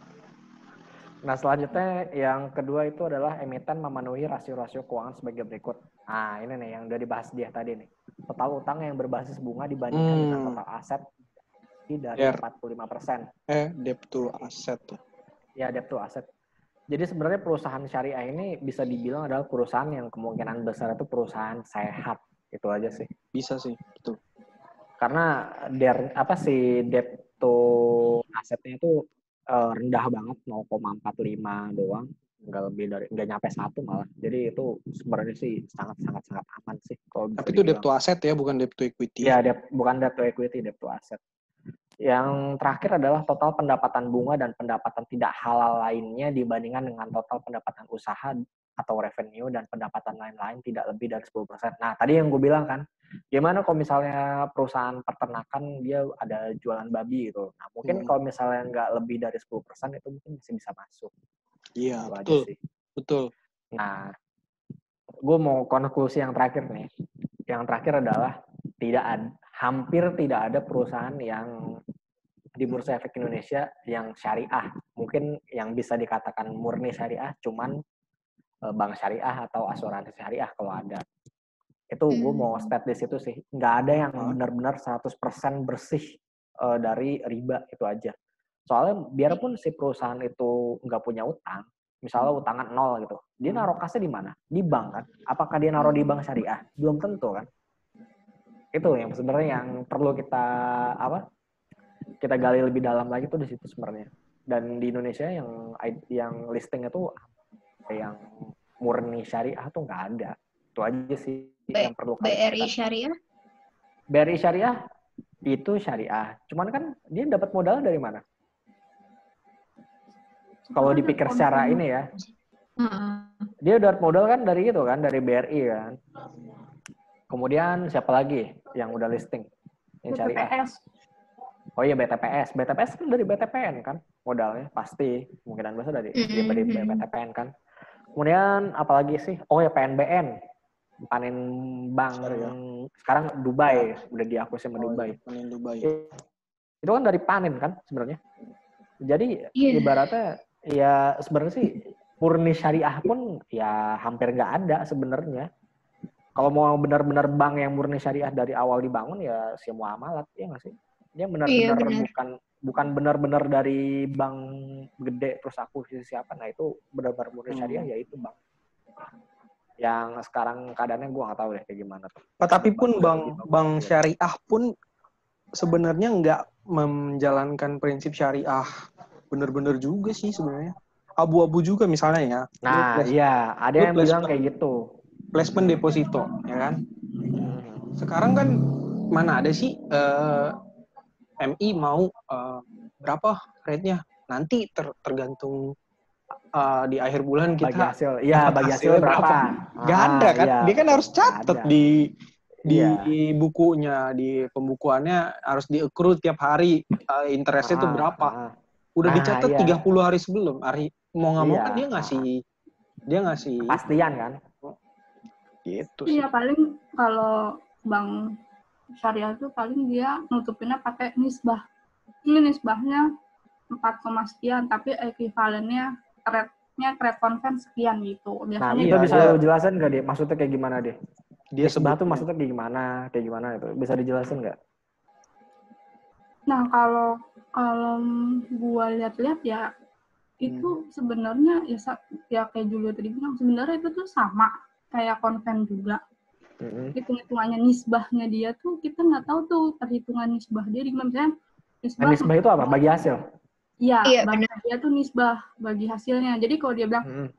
[SPEAKER 1] Nah, selanjutnya yang kedua itu adalah emiten memenuhi rasio-rasio keuangan sebagai berikut. Nah, ini nih yang udah dibahas dia tadi nih. Total utang yang berbasis bunga dibandingkan dengan total aset dari 45%.
[SPEAKER 2] Debt to asset.
[SPEAKER 1] Ya, debt to asset. Jadi sebenarnya perusahaan syariah ini bisa dibilang adalah perusahaan yang kemungkinan besar itu perusahaan sehat. Itu aja sih.
[SPEAKER 2] Bisa sih, betul.
[SPEAKER 1] Karena debt to asetnya itu rendah banget, 0,45 doang, nggak nyampe 1 malah. Jadi itu sebenarnya sih sangat aman sih.
[SPEAKER 2] Tapi itu debt to asset ya, bukan debt to equity.
[SPEAKER 1] Iya, bukan debt to equity, debt to asset. Yang terakhir adalah total pendapatan bunga dan pendapatan tidak halal lainnya dibandingkan dengan total pendapatan usaha atau revenue dan pendapatan lain-lain tidak lebih dari 10%. Nah, tadi yang gue bilang kan, gimana kalau misalnya perusahaan peternakan dia ada jualan babi gitu. Nah, mungkin kalau misalnya nggak lebih dari 10% itu mungkin masih bisa masuk.
[SPEAKER 2] Iya, betul. Nah,
[SPEAKER 1] gue mau konklusi yang terakhir nih. Yang terakhir adalah hampir tidak ada perusahaan yang di Bursa Efek Indonesia yang syariah. Mungkin yang bisa dikatakan murni syariah cuman bank syariah atau asuransi syariah kalau ada. Itu gue mau stat di situ sih. Nggak ada yang benar-benar 100% bersih dari riba, itu aja. Soalnya biarpun si perusahaan itu nggak punya utang, misalnya utangan 0 gitu, dia naruh kasnya di mana? Di bank kan? Apakah dia naruh di bank syariah? Belum tentu kan? Itu yang sebenarnya yang perlu kita gali lebih dalam lagi tuh di situ sebenarnya. Dan di Indonesia yang listing itu yang murni syariah tuh nggak ada. Itu aja sih yang perlu
[SPEAKER 4] BRI Syariah?
[SPEAKER 1] BRI Syariah itu syariah. Cuman kan dia dapat modal dari mana? Kalau dipikir secara ini ya, dia dapat modal kan dari itu kan, dari BRI kan. Kemudian siapa lagi yang udah listing? Yang syariah.
[SPEAKER 3] BTPS.
[SPEAKER 1] Oh iya, BTPS. BTPS kan dari BTPN kan modalnya, pasti. Kemungkinan besar dari BTPN kan. Kemudian apalagi sih? Oh ya, PNBN. Panin Bank. Sekarang Dubai. Udah diakuisisi sama Dubai.
[SPEAKER 2] Panin Dubai.
[SPEAKER 1] Itu kan dari Panin kan sebenarnya. Jadi ibaratnya ya sebenarnya sih murni syariah pun ya hampir nggak ada sebenarnya. Kalau mau benar-benar bank yang murni syariah dari awal dibangun ya semua muamalat, ya nggak sih? Dia benar-benar bukan benar-benar dari bank gede terus akuisisi siapa. Nah itu benar-benar murni syariah ya itu bank. Yang sekarang keadaannya gue nggak tahu deh kayak gimana tuh.
[SPEAKER 2] Tapi pun bank syariah pun sebenarnya nggak menjalankan prinsip syariah benar-benar juga sih sebenarnya. Abu-abu juga misalnya ya.
[SPEAKER 1] Nah iya, ada yang bilang kayak gitu.
[SPEAKER 2] Placement deposito, ya kan? Sekarang kan mana ada sih MI mau berapa rate-nya? Nanti tergantung di akhir bulan kita
[SPEAKER 1] bagi hasil. Iya, bagi hasil berapa?
[SPEAKER 2] Gak ada kan?
[SPEAKER 1] Iya,
[SPEAKER 2] Dia kan harus catat di
[SPEAKER 1] Iya.
[SPEAKER 2] bukunya, di pembukuannya harus di-accrue tiap hari interestnya itu berapa. Udah dicatat 30 hari sebelum. Mau nggak mau kan dia ngasih
[SPEAKER 1] kepastian kan?
[SPEAKER 2] Gitu sih.
[SPEAKER 3] Iya, paling kalau bank syariah itu paling dia nutupinnya pakai nisbah. Ini nisbahnya 4, sekian, tapi ekuivalennya rate konven sekian gitu.
[SPEAKER 1] Nah,
[SPEAKER 3] Biasanya
[SPEAKER 1] itu bisa lu jelasin nggak, deh? Maksudnya kayak gimana, deh?
[SPEAKER 2] Dia
[SPEAKER 1] nisbah tuh maksudnya kayak gimana itu? Bisa dijelasin nggak?
[SPEAKER 3] Nah, kalau gua lihat-lihat ya itu sebenarnya ya kayak Julio tadi bilang, sebenarnya itu tuh sama kayak konven juga. Hitung-hitungannya nisbahnya dia tuh kita nggak tahu tuh perhitungan nisbah dia di mana. Misalnya
[SPEAKER 1] nisbah itu apa? Bagi hasil?
[SPEAKER 3] Iya, bahasa dia tuh nisbah bagi hasilnya. Jadi kalau dia bilang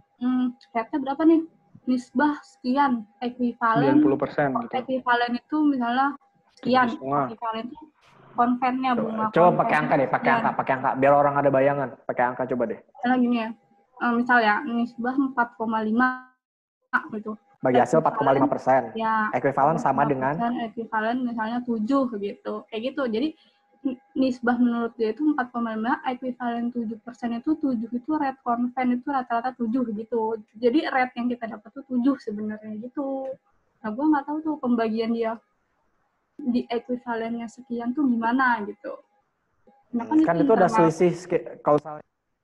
[SPEAKER 3] rate-nya berapa nih? Nisbah sekian, ekuivalen
[SPEAKER 2] 90% gitu.
[SPEAKER 3] Ekuivalen itu misalnya sekian, ekuivalen itu konvennya bunga.
[SPEAKER 1] Coba pakai angka deh, pakai angka biar orang ada bayangan. Pakai angka coba deh.
[SPEAKER 3] Misalnya gini ya. Misalnya nisbah 4,5 gitu.
[SPEAKER 1] Bagi hasil 4,5%.
[SPEAKER 3] Ya,
[SPEAKER 1] ekuivalen sama dengan
[SPEAKER 3] ekuivalen misalnya 7 gitu. Kayak gitu. Jadi nisbah menurut dia itu 4,5, ekuivalen 7% itu 7 itu rate konven itu rata-rata 7 gitu. Jadi rate yang kita dapat tuh 7 sebenarnya gitu. Nah, gue nggak tahu tuh pembagian dia di ekuivalennya sekian tuh gimana gitu.
[SPEAKER 1] Nah, kan itu ada selisih, kalau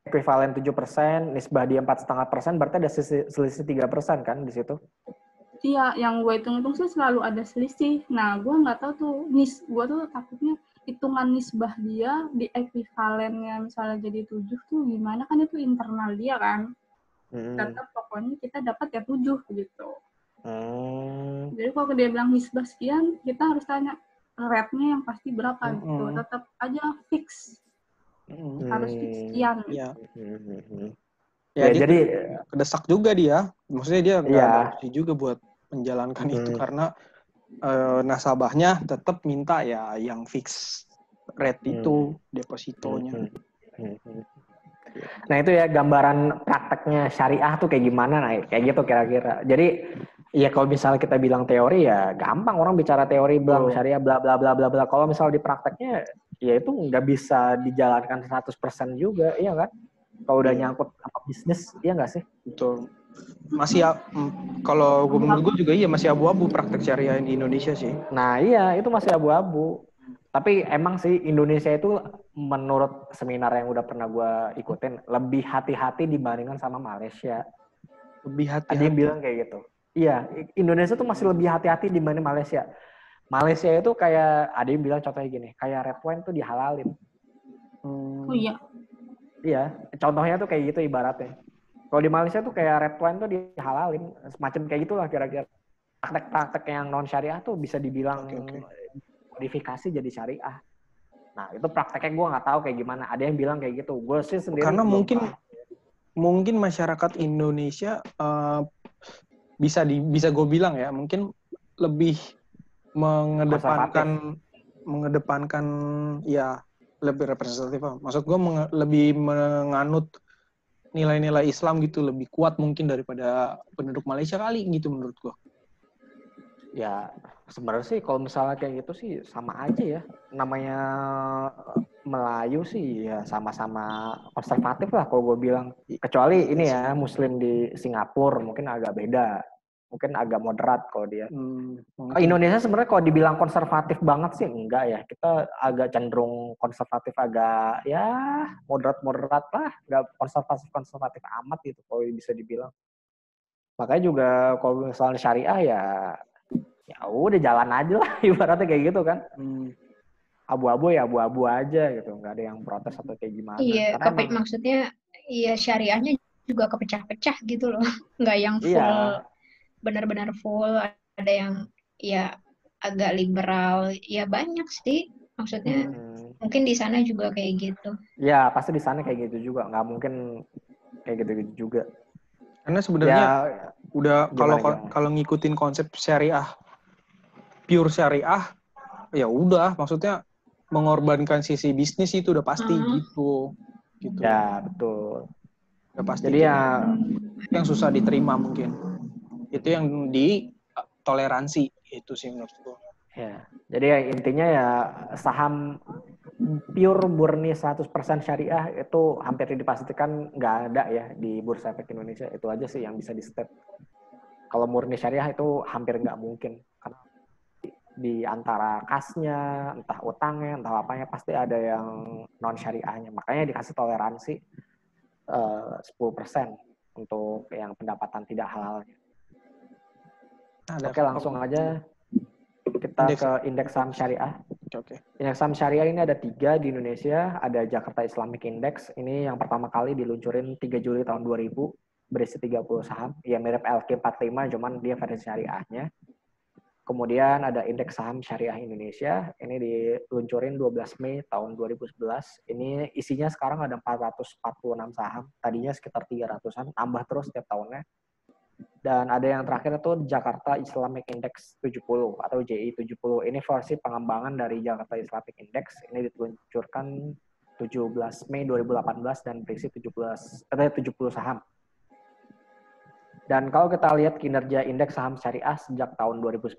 [SPEAKER 1] ekuivalen 7%, nisbah dia 4,5%, berarti ada selisih 3% kan di situ?
[SPEAKER 3] Iya, yang gue hitung-hitung sih selalu ada selisih. Nah, gue nggak tahu tuh, gue tuh takutnya hitungan nisbah dia di ekuivalennya misalnya jadi 7 tuh gimana, kan itu internal dia kan. Tetap pokoknya kita dapat ya 7 gitu. Jadi kalau dia bilang nisbah sekian, kita harus tanya rate-nya yang pasti berapa gitu. Tetap aja fix. Harus fix sekian.
[SPEAKER 2] Iya. Ya, jadi kedesak juga dia. Maksudnya dia nggak ada opsi juga buat menjalankan itu karena nasabahnya tetap minta ya yang fix rate itu depositonya.
[SPEAKER 1] Nah itu ya gambaran prakteknya syariah tuh kayak gimana, nah kayak gitu kira-kira. Jadi ya kalau misalnya kita bilang teori ya gampang, orang bicara teori bilang syariah bla bla bla bla bla. Kalau misalnya di prakteknya ya itu nggak bisa dijalankan 100% juga, iya kan? Kalau udah nyangkut apa bisnis, iya nggak sih?
[SPEAKER 2] Betul. Masih kalau menurut gue juga masih abu-abu praktek syariah di Indonesia sih.
[SPEAKER 1] Nah iya itu masih abu-abu. Tapi emang sih Indonesia itu menurut seminar yang udah pernah gue ikutin lebih hati-hati dibandingkan sama Malaysia.
[SPEAKER 2] Lebih hati-hati.
[SPEAKER 1] Ada yang bilang kayak gitu. Iya, Indonesia tuh masih lebih hati-hati dibanding Malaysia. Malaysia itu kayak ada yang bilang contohnya gini, kayak red wine tuh dihalalin.
[SPEAKER 3] Oh iya.
[SPEAKER 1] Iya, contohnya tuh kayak gitu ibaratnya. Kalau di Malaysia tuh kayak red wine tuh dihalalin, semacam kayak gitulah kira-kira. Praktek-praktek yang non syariah tuh bisa dibilang modifikasi jadi syariah. Nah itu prakteknya gue nggak tahu kayak gimana. Ada yang bilang kayak gitu. Gue sih sendiri.
[SPEAKER 2] Karena mungkin masyarakat Indonesia bisa gue bilang ya mungkin lebih mengedepankan ya lebih representatif. Maksud gue lebih menganut nilai-nilai Islam gitu, lebih kuat mungkin daripada penduduk Malaysia kali gitu menurut gue.
[SPEAKER 1] Ya sebenarnya sih kalau misalnya kayak gitu sih sama aja ya. Namanya Melayu sih ya sama-sama konservatif lah kalau gue bilang. Kecuali ini ya Muslim di Singapura mungkin agak beda. Mungkin agak moderat kalau dia. Indonesia sebenarnya kalau dibilang konservatif banget sih enggak ya. Kita agak cenderung konservatif, agak ya moderat-moderat lah. Enggak konservatif amat gitu kalau bisa dibilang. Makanya juga kalau misalnya syariah ya udah jalan aja lah ibaratnya kayak gitu kan. Abu-abu ya abu-abu aja gitu. Nggak ada yang protes atau kayak gimana.
[SPEAKER 4] Iya, maksudnya iya syariahnya juga kepecah-pecah gitu loh. Nggak yang full. Benar-benar full, ada yang ya agak liberal, ya banyak sih maksudnya. Mungkin di sana juga kayak gitu.
[SPEAKER 1] Ya pasti di sana kayak gitu juga, nggak mungkin kayak gitu-gitu juga.
[SPEAKER 2] Karena sebenarnya udah kalau ngikutin konsep syariah, pure syariah, ya udah maksudnya mengorbankan sisi bisnis itu udah pasti gitu.
[SPEAKER 1] Ya betul.
[SPEAKER 2] Udah pasti.
[SPEAKER 1] Jadi ya
[SPEAKER 2] yang susah diterima mungkin. Itu yang di toleransi itu sih menurutku.
[SPEAKER 1] ya. Jadi ya intinya ya saham pure murni 100% syariah itu hampir dipastikan nggak ada ya di Bursa Efek Indonesia. Itu aja sih yang bisa di-state. Kalau murni syariah itu hampir nggak mungkin. Karena di antara kasnya, entah utangnya, entah apanya, pasti ada yang non-syariahnya. Makanya dikasih toleransi 10% untuk yang pendapatan tidak halalnya. Oke, langsung aja kita ke indeks saham syariah.
[SPEAKER 2] Oke.
[SPEAKER 1] Indeks saham syariah ini ada 3 di Indonesia. Ada Jakarta Islamic Index. Ini yang pertama kali diluncurin 3 Juli tahun 2000. Berisi 30 saham. Ya mirip LQ45, cuman dia versi syariahnya. Kemudian ada indeks saham syariah Indonesia. Ini diluncurin 12 Mei tahun 2011. Ini isinya sekarang ada 446 saham. Tadinya sekitar 300-an. Tambah terus setiap tahunnya. Dan ada yang terakhir itu Jakarta Islamic Index 70 atau JI 70. Ini versi pengembangan dari Jakarta Islamic Index. Ini diluncurkan 17 Mei 2018 dan berisi 70 saham. Dan kalau kita lihat kinerja indeks saham syariah sejak tahun 2011,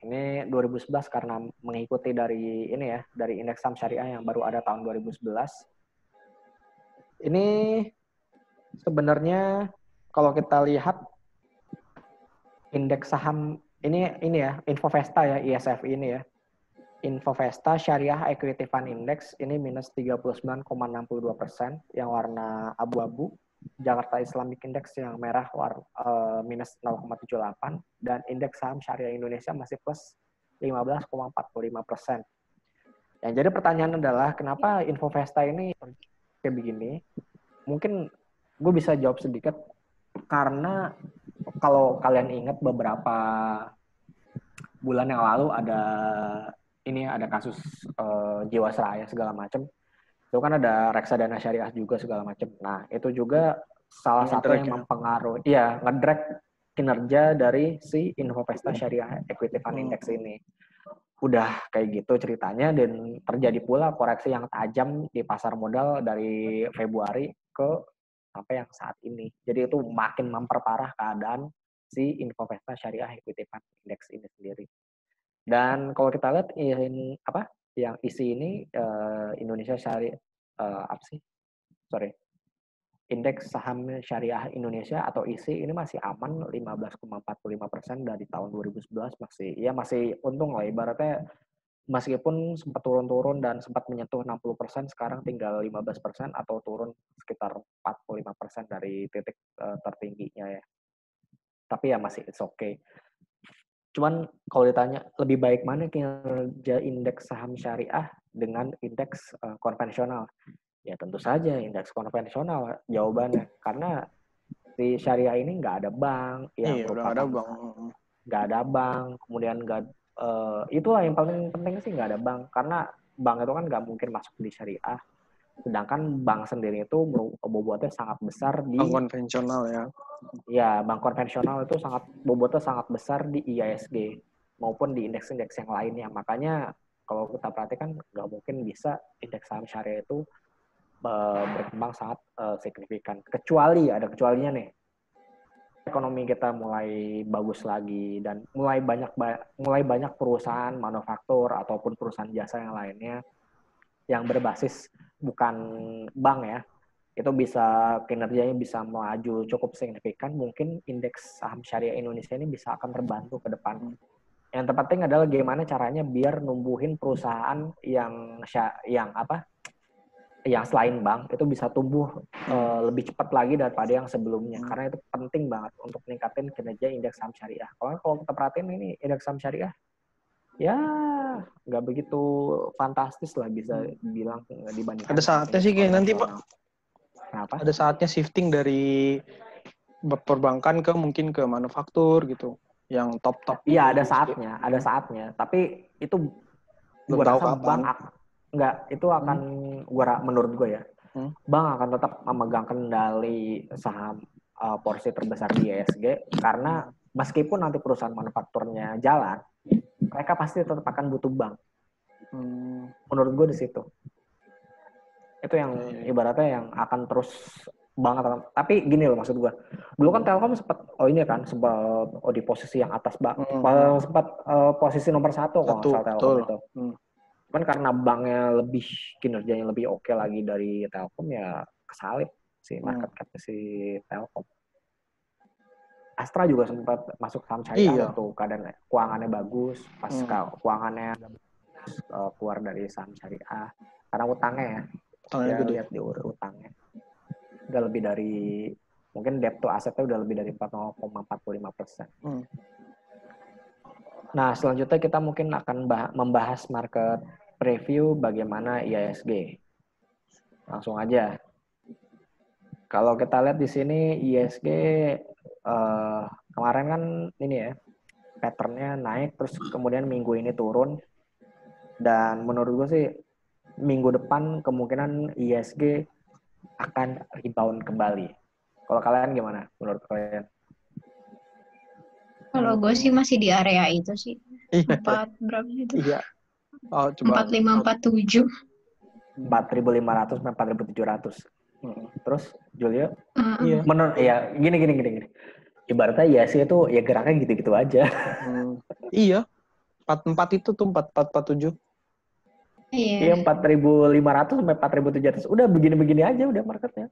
[SPEAKER 1] ini 2011 karena mengikuti dari ini ya, dari indeks saham syariah yang baru ada tahun 2011. Ini sebenarnya kalau kita lihat indeks saham ini ya, Infovesta ya, ISF ini ya. Infovesta Syariah Equity Fund Index ini minus 39,62%, yang warna abu-abu. Jakarta Islamic Index yang merah minus 0,78, dan indeks saham syariah Indonesia masih plus 15,45%. Yang jadi pertanyaan adalah kenapa Infovesta ini kayak begini? Mungkin gue bisa jawab sedikit karena kalau kalian ingat beberapa bulan yang lalu ada kasus Jiwasraya segala macam. Itu kan ada reksadana syariah juga segala macam. Nah, itu juga salah satu yang mempengaruhi, ngedrag kinerja dari si Infovesta Syariah Equity Fund Index ini. Udah kayak gitu ceritanya, dan terjadi pula koreksi yang tajam di pasar modal dari Februari sampai yang saat ini. Jadi itu makin memperparah keadaan si Infovesta Syariah Equity Fund Index ini sendiri. Dan kalau kita lihat yang isi ini Indonesia Syariah Indeks Saham Syariah Indonesia atau ISI ini masih aman 15,45% dari tahun 2011, masih untung lah, ibaratnya meskipun sempat turun-turun dan sempat menyentuh 60%, sekarang tinggal 15% atau turun sekitar 45% dari titik tertingginya ya. Tapi ya masih it's okay. Cuman kalau ditanya lebih baik mana kinerja indeks saham syariah dengan indeks konvensional, ya tentu saja indeks konvensional jawabannya, karena di syariah ini nggak ada bank yang nggak ada bank, kemudian itulah yang paling penting sih, nggak ada bank, karena bank itu kan nggak mungkin masuk di syariah, sedangkan bank sendiri itu bobotnya sangat besar di
[SPEAKER 2] bank konvensional ya.
[SPEAKER 1] Ya, bank konvensional itu bobotnya sangat besar di IISG maupun di indeks-indeks yang lainnya. Makanya kalau kita perhatikan nggak mungkin bisa indeks saham syariah itu berkembang sangat signifikan. Kecuali ada kecualinya nih. Ekonomi kita mulai bagus lagi dan mulai banyak perusahaan manufaktur ataupun perusahaan jasa yang lainnya yang berbasis bukan bank ya. Itu bisa kinerjanya bisa melaju cukup signifikan, mungkin indeks saham syariah Indonesia ini bisa akan terbantu ke depan. Yang terpenting adalah gimana caranya biar numbuhin perusahaan yang selain bank itu bisa tumbuh lebih cepat lagi daripada yang sebelumnya, karena itu penting banget untuk meningkatin kinerja indeks saham syariah. Kalau kita perhatiin ini indeks saham syariah ya nggak begitu fantastis lah bisa dibilang dibandingkan.
[SPEAKER 2] Ada saatnya sih kayak nanti Pak.
[SPEAKER 1] Kenapa?
[SPEAKER 2] Ada saatnya shifting dari perbankan mungkin ke manufaktur gitu, yang top.
[SPEAKER 1] Iya, ada saatnya. Tapi itu
[SPEAKER 2] belum tahu kapan.
[SPEAKER 1] Menurut gue ya, bank akan tetap memegang kendali saham porsi terbesar di IISG, karena meskipun nanti perusahaan manufakturnya jalan, mereka pasti tetap akan butuh bank. Menurut gue di situ. Itu yang ibaratnya yang akan terus banget. Tapi gini loh maksud gue. Dulu kan Telkom sempat di posisi yang atas, sempat posisi nomor 1 kalau nggak salah Telkom itu. Cuman karena banknya kinerjanya lebih oke lagi dari Telkom, ya kesalip si market cap si Telkom. Astra juga sempat masuk saham syariah waktu keadaan keuangannya bagus, pas keuangannya keluar dari saham syariah karena utangnya ya lihat di utangnya udah lebih dari, mungkin debt to assetnya udah lebih dari 0,45%. Nah selanjutnya kita mungkin akan membahas market preview bagaimana IHSG. Langsung aja. Kalau kita lihat di sini IHSG kemarin kan ini ya patternnya naik terus kemudian minggu ini turun, dan menurut gue sih minggu depan kemungkinan IHSG akan rebound kembali. Kalau kalian gimana menurut kalian?
[SPEAKER 4] Kalau gue sih masih di area itu sih. 4 berapa itu?
[SPEAKER 2] Iya. Oh, coba
[SPEAKER 4] 4547.
[SPEAKER 1] 4.500 sampai 4.700. Terus Julio?
[SPEAKER 2] Iya.
[SPEAKER 1] Menurut gini. Ibaratnya IHSG itu ya geraknya gitu-gitu aja.
[SPEAKER 2] Iya. 44 itu tuh 4447.
[SPEAKER 1] Iya, 4.500 sampai 4.700. Udah begini-begini aja udah marketnya.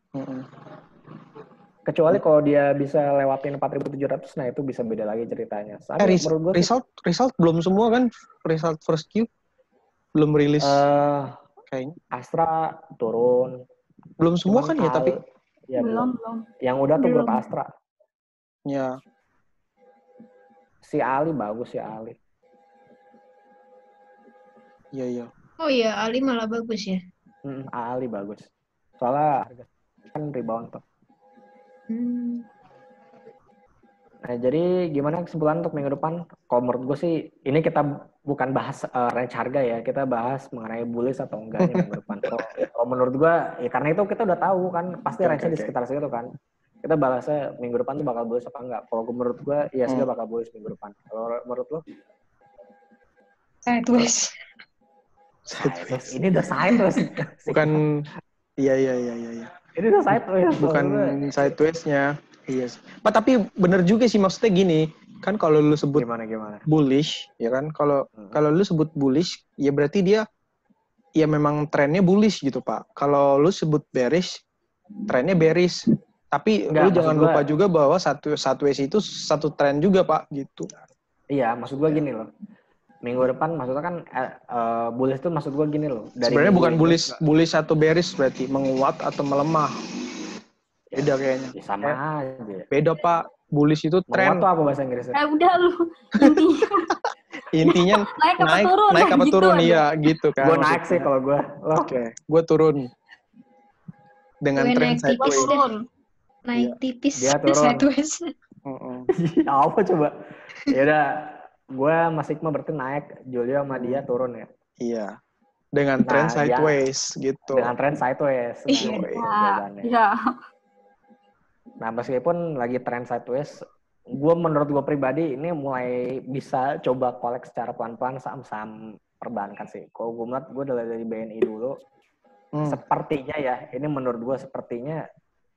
[SPEAKER 1] Kecuali kalau dia bisa lewatin 4.700, nah itu bisa beda lagi ceritanya.
[SPEAKER 2] Menurut gue result belum semua kan? Result first Q belum rilis. Kayaknya
[SPEAKER 1] Astra turun.
[SPEAKER 2] Belum semua kan ya, tapi
[SPEAKER 1] ya, belum. Yang udah tuh berapa Astra?
[SPEAKER 2] Ya.
[SPEAKER 1] Si Ali bagus ya Ali.
[SPEAKER 2] Iya.
[SPEAKER 4] Oh iya, Ali malah bagus ya.
[SPEAKER 1] Ali bagus. Soalnya harga kan rebound tuh. Nah, jadi gimana kesimpulan untuk minggu depan? Kalau menurut gue sih, ini kita bukan bahas range harga ya, kita bahas mengenai bullish atau enggaknya minggu depan. Kalau menurut gue, ya karena itu kita udah tahu kan, pasti range-nya di sekitar situ kan. Kita bahasnya minggu depan tuh bakal bullish apa enggak. Kalau menurut gue, IHSG bakal bullish minggu depan. Kalau menurut lo?
[SPEAKER 4] Sideways.
[SPEAKER 1] Ini udah sideways.
[SPEAKER 2] Bukan, iya.
[SPEAKER 1] Ini udah sideways.
[SPEAKER 2] Bukan sideways-nya. Iya. Tapi bener juga sih, maksudnya gini, kan kalau lu sebut
[SPEAKER 1] gimana?
[SPEAKER 2] Bullish, ya kan? Kalau lu sebut bullish, ya berarti dia ya memang trennya bullish gitu, Pak. Kalau lu sebut bearish, trennya bearish. Tapi lu jangan lupa juga bahwa sideways itu satu tren juga, Pak, gitu.
[SPEAKER 1] Iya, maksud gua gini loh. Minggu depan maksudnya kan bullish itu maksud gua gini loh.
[SPEAKER 2] Sebenarnya bukan bullish atau bearish berarti menguat atau melemah. Beda kayaknya.
[SPEAKER 1] Ya, sama aja.
[SPEAKER 2] Beda Pak. Bullish itu tren.
[SPEAKER 1] Menguat tuh apa bahasa Inggrisnya?
[SPEAKER 3] Udah lu.
[SPEAKER 2] Intinya naik apa turun iya gitu kan.
[SPEAKER 1] Gue naik sih kalau gue.
[SPEAKER 2] Oke. Gue turun. Dengan tren sideways.
[SPEAKER 4] Naik tipis.
[SPEAKER 1] Dia turun.
[SPEAKER 4] Sideways.
[SPEAKER 1] Apa coba? Ya udah. Gue sama Sigma berarti naik. Julio sama dia turun ya.
[SPEAKER 2] Iya. Dengan tren sideways gitu.
[SPEAKER 1] Dengan tren sideways.
[SPEAKER 3] Iya.
[SPEAKER 1] Nah, meskipun lagi tren sideways, menurut gue pribadi ini mulai bisa coba kolek secara pelan-pelan saham-saham perbankan sih. Kalau gue melihat, gue dari BNI dulu, sepertinya ya, ini menurut gue sepertinya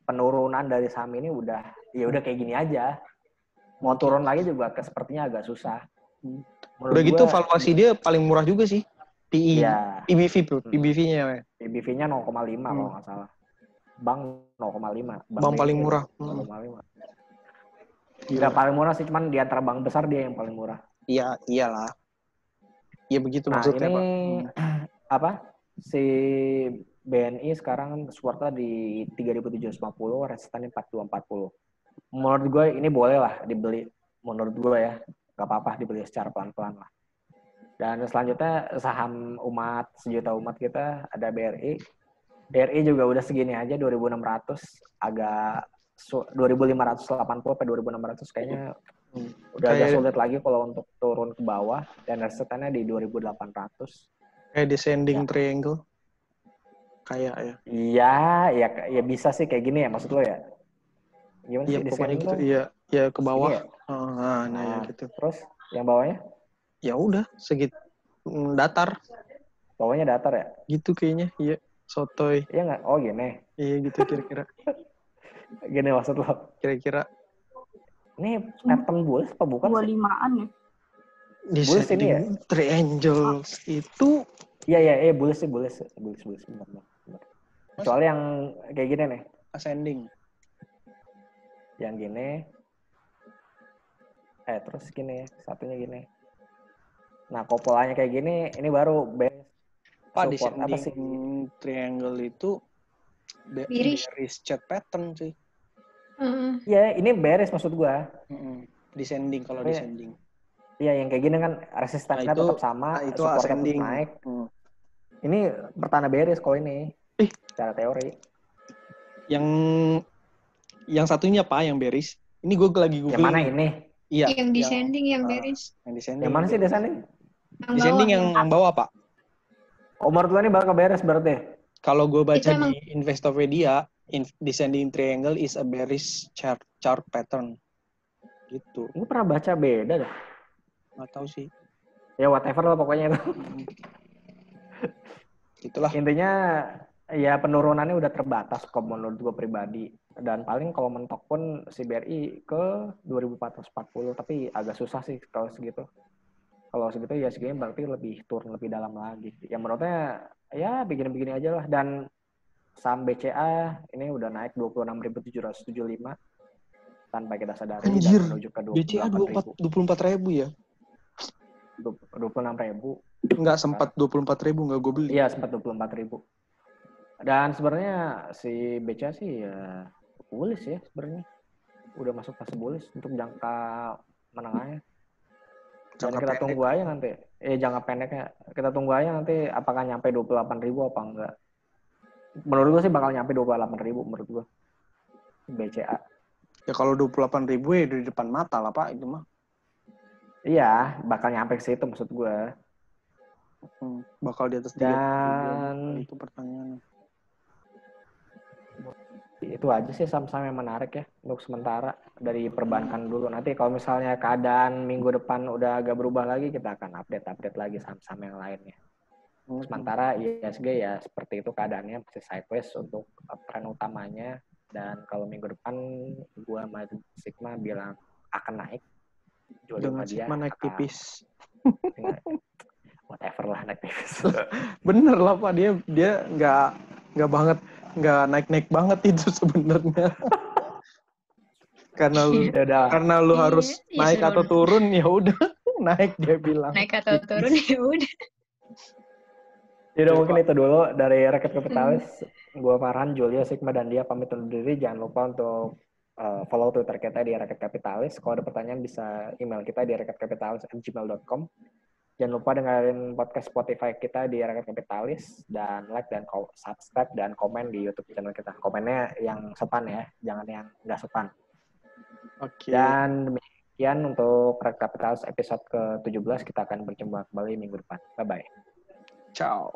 [SPEAKER 1] penurunan dari saham ini udah kayak gini aja. Mau turun lagi juga sepertinya agak susah.
[SPEAKER 2] Udah gitu valuasi dia paling murah juga sih. PE,
[SPEAKER 1] ya.
[SPEAKER 2] PBV-nya.
[SPEAKER 1] PBV-nya 0,5 kalau nggak salah. Bank 0,5.
[SPEAKER 2] Bank paling murah.
[SPEAKER 1] 0,5. Tidak paling murah sih, cuman di antara bank besar dia yang paling murah.
[SPEAKER 2] Iya, iyalah. Iya begitu maksudnya, Pak.
[SPEAKER 1] Apa? Si BNI sekarang supportnya di 3.750, resistannya 4.240. Menurut gue ini boleh lah dibeli. Menurut gue ya, nggak apa-apa dibeli secara pelan-pelan lah. Dan selanjutnya saham sejuta umat kita ada BRI. BRI juga udah segini aja 2.600, agak 2.580 sampai 2.600 kayaknya udah agak sulit lagi kalau untuk turun ke bawah, dan resistannya di 2.800.
[SPEAKER 2] Kayak descending triangle. Kayak
[SPEAKER 1] ya. Iya, bisa sih kayak gini ya maksud lo ya. Gimana
[SPEAKER 2] sih pokoknya gitu. Iya ke bawah. Ya? Ya gitu.
[SPEAKER 1] Terus yang bawahnya?
[SPEAKER 2] Ya udah segitu datar.
[SPEAKER 1] Bawahnya datar ya?
[SPEAKER 2] Gitu kayaknya. Iya. Sotoy.
[SPEAKER 1] Iya nggak? Oh gini.
[SPEAKER 2] Iya gitu kira-kira.
[SPEAKER 1] Gini maksud lo.
[SPEAKER 2] Kira-kira
[SPEAKER 1] Ini pattern bullish apa bukan sih?
[SPEAKER 3] 25-an ya.
[SPEAKER 2] descending triangles itu
[SPEAKER 1] Iya, bullish sih, bullish benar. Kecuali yang kayak gini nih.
[SPEAKER 2] ascending.
[SPEAKER 1] Yang gini. Terus gini, satunya gini. Nah, polanya kayak gini, ini baru base
[SPEAKER 2] Pak,
[SPEAKER 1] support apa sih?
[SPEAKER 2] descending triangle itu bearish chart pattern sih.
[SPEAKER 1] Iya, ini bearish maksud gua.
[SPEAKER 2] Descending kalau descending.
[SPEAKER 1] Iya, yang kayak gini kan resistensinya tetap sama,
[SPEAKER 2] itu
[SPEAKER 1] supportnya
[SPEAKER 2] ascending.
[SPEAKER 1] tetap naik. Ini pertanda bearish kalau ini. Secara teori.
[SPEAKER 2] Yang satunya Pak, yang bearish. Ini gue lagi googling.
[SPEAKER 1] Yang mana ini?
[SPEAKER 2] Iya.
[SPEAKER 4] Yang descending, yang bearish.
[SPEAKER 2] Yang descending.
[SPEAKER 1] Yang mana sih descending?
[SPEAKER 2] Descending yang bawah, Pak.
[SPEAKER 1] Menurut lo ini bakal beres berarti?
[SPEAKER 2] Kalau gue baca di Investopedia, descending triangle is a bearish chart pattern. Gitu.
[SPEAKER 1] Gue pernah baca beda dah.
[SPEAKER 2] Nggak tahu sih.
[SPEAKER 1] Ya whatever lah pokoknya itu.
[SPEAKER 2] Itulah.
[SPEAKER 1] Intinya ya penurunannya udah terbatas kok menurut gue pribadi. Dan paling kalau mentok pun si BRI ke 2440, tapi agak susah sih kalau segitu. Kalau segitu ya segini berarti lebih turun lebih dalam lagi. Ya menurutnya ya begini-begini aja lah. Dan saham BCA ini udah naik 26.775 tanpa kita sadari.
[SPEAKER 2] Anjir,
[SPEAKER 1] dan menuju ke
[SPEAKER 2] 24.000 ya?
[SPEAKER 1] 26.000.
[SPEAKER 2] Enggak, sempat 24.000 nggak gue beli.
[SPEAKER 1] Iya, sempat 24.000. Dan sebenarnya si BCA sih ya bullish ya sebenarnya. Udah masuk fase bullish untuk jangka menengahnya. Dan kita tunggu aja nanti. Jangka pendeknya. Kita tunggu aja nanti apakah nyampe 28.000 apa enggak. Menurut gue sih bakal nyampe 28.000 menurut gue. BCA.
[SPEAKER 2] Ya kalau 28.000 ya di depan mata lah Pak itu mah.
[SPEAKER 1] Iya, bakal nyampe ke situ maksud gue.
[SPEAKER 2] Bakal di atas 30.000. Dan itu pertanyaannya.
[SPEAKER 1] Itu aja sih saham-saham yang menarik ya untuk sementara dari perbankan dulu. Nanti kalau misalnya keadaan minggu depan udah agak berubah lagi, kita akan update lagi saham-saham yang lainnya. Sementara ISG ya seperti itu keadaannya, masih sideways untuk tren utamanya. Dan kalau minggu depan gua sama Sigma bilang akan naik.
[SPEAKER 2] Dengan Sigma naik tipis.
[SPEAKER 1] Whatever lah naik tipis.
[SPEAKER 2] Bener lah Pak, dia nggak banget, nggak naik banget itu sebenarnya. karena lu harus naik atau turun, ya udah naik dia bilang.
[SPEAKER 4] Naik atau turun ya udah.
[SPEAKER 1] Jadi mungkin itu dulu dari Rakyat Kapitalis. Gue Farhan, Julia, Sigma, dan dia pamit undur diri. Jangan lupa untuk follow Twitter kita di Rakyat Kapitalis. Kalau ada pertanyaan bisa email kita di rakyatkapitalis@gmail.com. Jangan lupa dengerin podcast Spotify kita di Rakyat Kapitalis. Dan like dan subscribe dan komen di YouTube channel kita. Komennya yang sopan ya, jangan yang nggak sopan.
[SPEAKER 2] Oke.
[SPEAKER 1] Dan demikian untuk Rakyat Kapitalis episode ke-17. Kita akan berjumpa kembali minggu depan. Bye-bye.
[SPEAKER 2] Ciao.